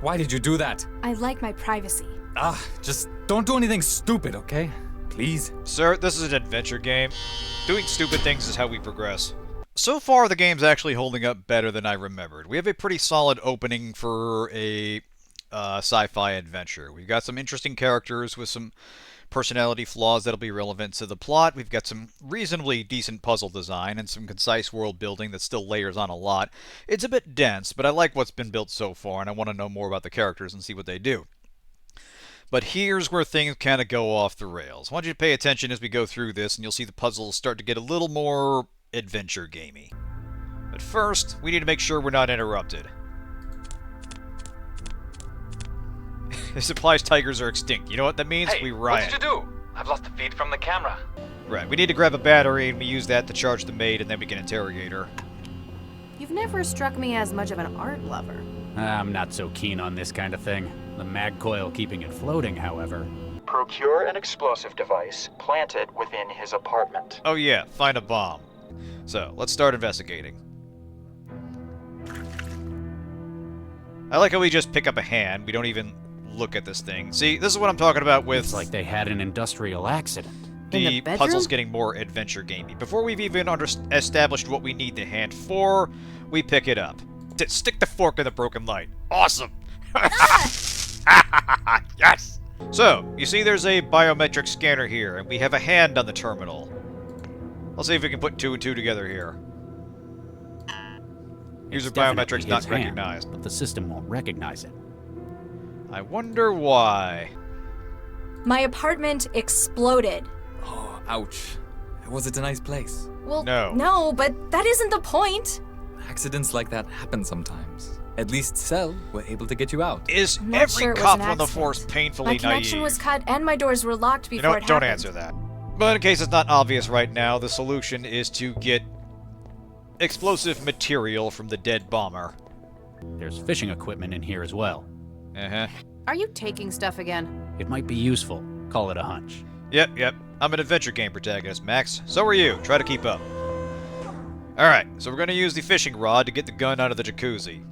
Why did you do that? I like my privacy. Just don't do anything stupid, okay? Please? Sir, this is an adventure game. Doing stupid things is how we progress. So far, the game's actually holding up better than I remembered. We have a pretty solid opening for a sci-fi adventure. We've got some interesting characters with some personality flaws that'll be relevant to the plot. We've got some reasonably decent puzzle design and some concise world building that still layers on a lot. It's a bit dense, but I like what's been built so far, and I want to know more about the characters and see what they do. But here's where things kind of go off the rails. I want you to pay attention as we go through this, and you'll see the puzzles start to get a little more adventure gamey. But first, we need to make sure we're not interrupted. This implies tigers are extinct. You know what that means? Hey, we riot. what did you do? I've lost the feed from the camera. Right, we need to grab a battery, and we use that to charge the maid, and then we can interrogate her. You've never struck me as much of an art lover. I'm not so keen on this kind of thing. The mag coil keeping it floating, however. Procure an explosive device, plant it within his apartment. Oh yeah, find a bomb. So, let's start investigating. I like how we just pick up a hand. We don't even look at this thing. See, this is what I'm talking about with... It's like they had an industrial accident. In the the bedroom? puzzle's getting more adventure gamey. Before we've even established what we need the hand for, we pick it up. Stick the fork in the broken light. Awesome! Yes! So, you see there's a biometric scanner here, and we have a hand on the terminal. Let's see if we can put 2 and 2 together here. User It's definitely biometrics not his hand, recognized. but the system won't recognize it. I wonder why. My apartment exploded. Oh, ouch. Was it a nice place? Well, No. no, but that isn't the point. Accidents like that happen sometimes. At least Cell were able to get you out. Is I'm not every sure it was cop an on the accident. force painfully My connection naive? was cut and my doors were locked You before know what? it Don't happened. answer that. But in case it's not obvious right now, the solution is to get explosive material from the dead bomber. There's fishing equipment in here as well. Uh-huh. Are you taking stuff again? It might be useful. Call it a hunch. Yep. I'm an adventure game protagonist, Max. So are you. Try to keep up. Alright, so we're going to use the fishing rod to get the gun out of the jacuzzi.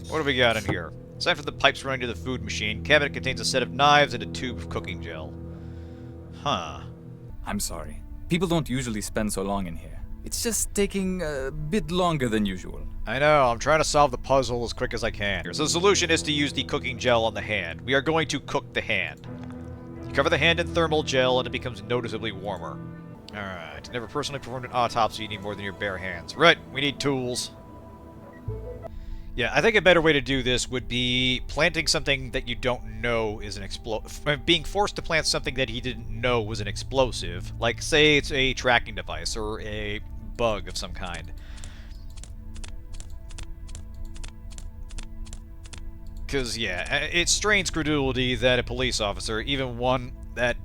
What do we got in here? Aside from the pipes running to the food machine, cabinet contains a set of knives and a tube of cooking gel. Huh. I'm sorry. People don't usually spend so long in here. It's just taking a bit longer than usual. I know, I'm trying to solve the puzzle as quick as I can. So the solution is to use the cooking gel on the hand. We are going to cook the hand. You cover the hand in thermal gel and it becomes noticeably warmer. Alright, never personally performed an autopsy, you need more than your bare hands. Right, we need tools. Yeah, I think a better way to do this would be planting something that you don't know is an being forced to plant something that he didn't know was an explosive. Like, say it's a tracking device or a bug of some kind. Because, yeah, it strains credulity that a police officer, even one that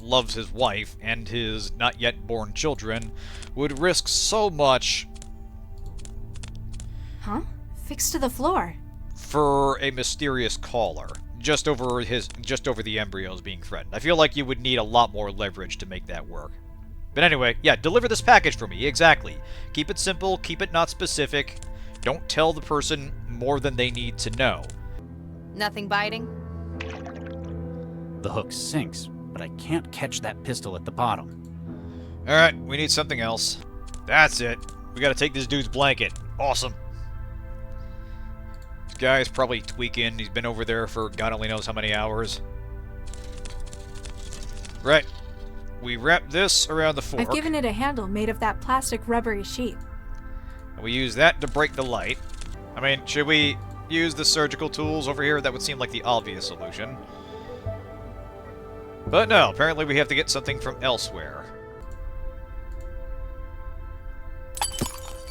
loves his wife and his not yet born children, would risk so much Huh? Fixed to the floor. for a mysterious caller, just over the embryos being threatened. I feel like you would need a lot more leverage to make that work. But anyway, yeah, deliver this package for me, exactly. Keep it simple, keep it not specific. Don't tell the person more than they need to know. Nothing biting? The hook sinks, but I can't catch that pistol at the bottom. Alright, we need something else. That's it. We gotta take this dude's blanket. Awesome. This guy's probably tweaking. He's been over there for God only knows how many hours. Right. We wrap this around the fork. I've given it a handle made of that plastic rubbery sheet. And we use that to break the light. I mean, should we use the surgical tools over here? That would seem like the obvious solution. But no, apparently we have to get something from elsewhere.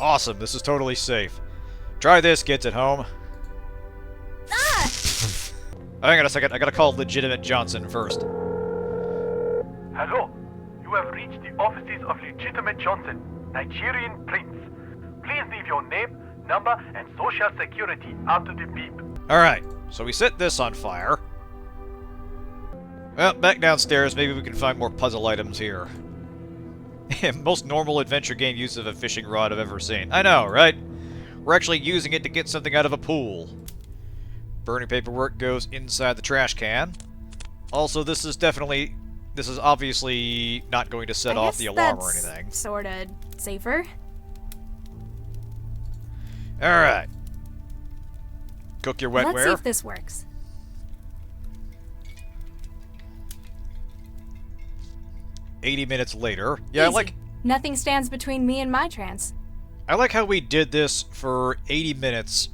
Awesome, this is totally safe. Try this, kids at home. Hang on a second, I gotta call Legitimate Johnson first. Hello, you have reached the offices of Legitimate Johnson, Nigerian Prince. Please leave your name, number, and social security after the beep. Alright, so we set this on fire. Well, back downstairs, maybe we can find more puzzle items here. Most normal adventure game use of a fishing rod I've ever seen. I know, right? We're actually using it to get something out of a pool. Burning paperwork goes inside the trash can. Also, this is obviously not going to set off the alarm or anything. Sorta safer. Alright. Cook your wetware. Let's see if this works. "80 minutes later." Yeah, Easy. Nothing stands between me and my trance. I like how we did this for 80 minutes,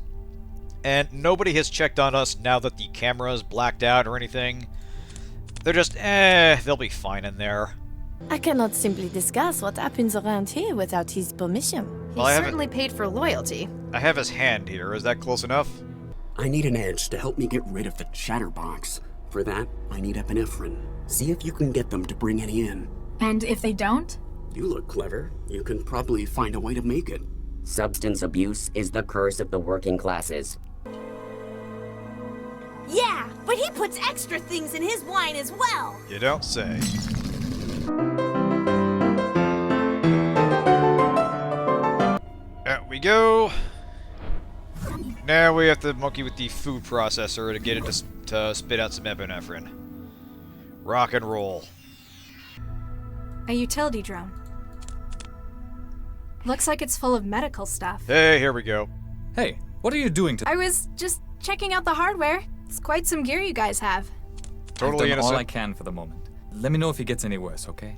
and nobody has checked on us now that the camera is blacked out or anything. They're just, they'll be fine in there. I cannot simply discuss what happens around here without his permission. He Well, I haven't- certainly paid for loyalty. I have his hand here. Is that close enough? I need an edge to help me get rid of the chatterbox. For that, I need epinephrine. See if you can get them to bring any in. And if they don't? You look clever. You can probably find a way to make it. Substance abuse is the curse of the working classes. Yeah, but he puts extra things in his wine as well. You don't say. There we go. Now we have to monkey with the food processor to get it to spit out some epinephrine. Rock and roll. A utility drone. Looks like it's full of medical stuff. Hey, here we go. Hey, what are you doing to... I was just checking out the hardware. It's quite some gear you guys have. Totally I've done all I innocent. can for the moment. Let me know if he gets any worse, okay?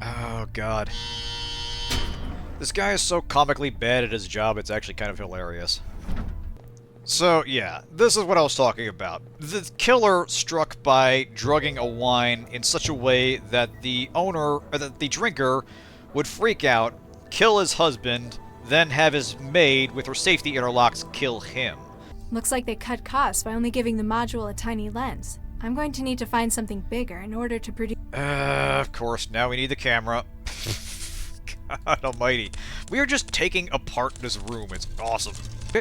Oh, God. This guy is so comically bad at his job, it's actually kind of hilarious. So, yeah, this is what I was talking about. The killer struck by drugging a wine in such a way that the owner, or that the drinker, would freak out, kill his husband, then have his maid, with her safety interlocks, kill him. Looks like they cut costs by only giving the module a tiny lens. I'm going to need to find something bigger in order to produce... Of course, now we need the camera. God almighty. We are just taking apart this room. It's awesome.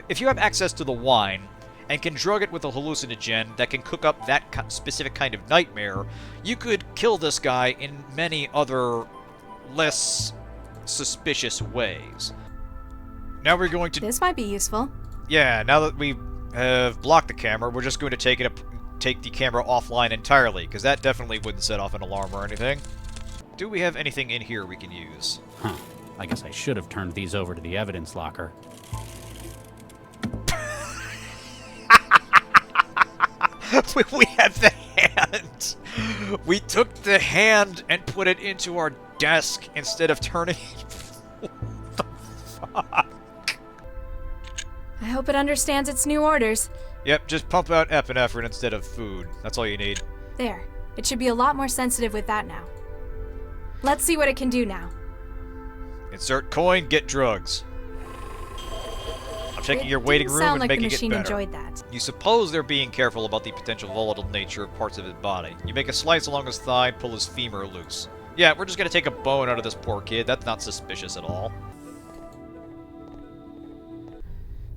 If you have access to the wine, and can drug it with a hallucinogen that can cook up that specific kind of nightmare, you could kill this guy in many other, less suspicious ways. Now we're going to... This might be useful. Yeah, now that we have blocked the camera, we're just going to take the camera offline entirely, because that definitely wouldn't set off an alarm or anything. Do we have anything in here we can use? Huh. I guess I should have turned these over to the evidence locker. We have the hand! We took the hand and put it into our desk instead of turning it... What the fuck? I hope it understands its new orders. Yep, just pump out epinephrine instead of food. That's all you need. There. It should be a lot more sensitive with that now. Let's see what it can do now. Insert coin, get drugs. I'm checking your waiting room Sound and like making the it machine better. enjoyed that. You suppose they're being careful about the potential volatile nature of parts of his body. You make a slice along his thigh, pull his femur loose. Yeah, we're just gonna take a bone out of this poor kid. That's not suspicious at all.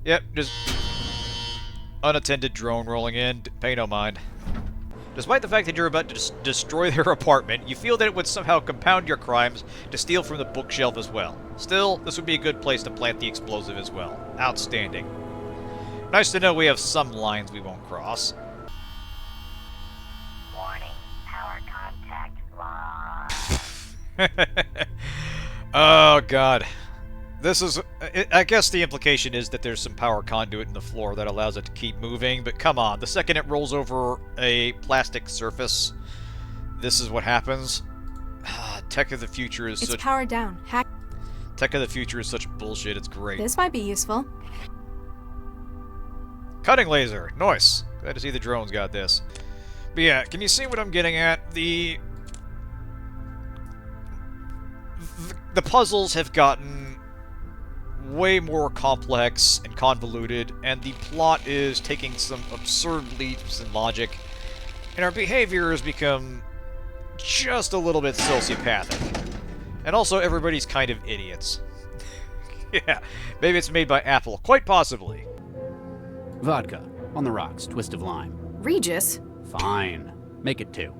Yep, just unattended drone rolling in. Pay no mind. Despite the fact that you're about to destroy their apartment, you feel that it would somehow compound your crimes to steal from the bookshelf as well. Still, this would be a good place to plant the explosive as well. Outstanding. Nice to know we have some lines we won't cross. Warning, power contact lost. Oh, God. This is... I guess the implication is that there's some power conduit in the floor that allows it to keep moving, but come on, the second it rolls over a plastic surface, this is what happens. Tech of the future is It's such... powered down. Tech of the future is such bullshit, it's great. This might be useful. Cutting laser! Nice! Glad to see the drones got this. But yeah, can you see what I'm getting at? The puzzles have gotten way more complex and convoluted, and the plot is taking some absurd leaps in logic, and our behavior has become just a little bit sociopathic. And also, everybody's kind of idiots. Yeah, maybe it's made by Apple. Quite possibly. Vodka. On the rocks. Twist of lime. Regis? Fine. Make it 2.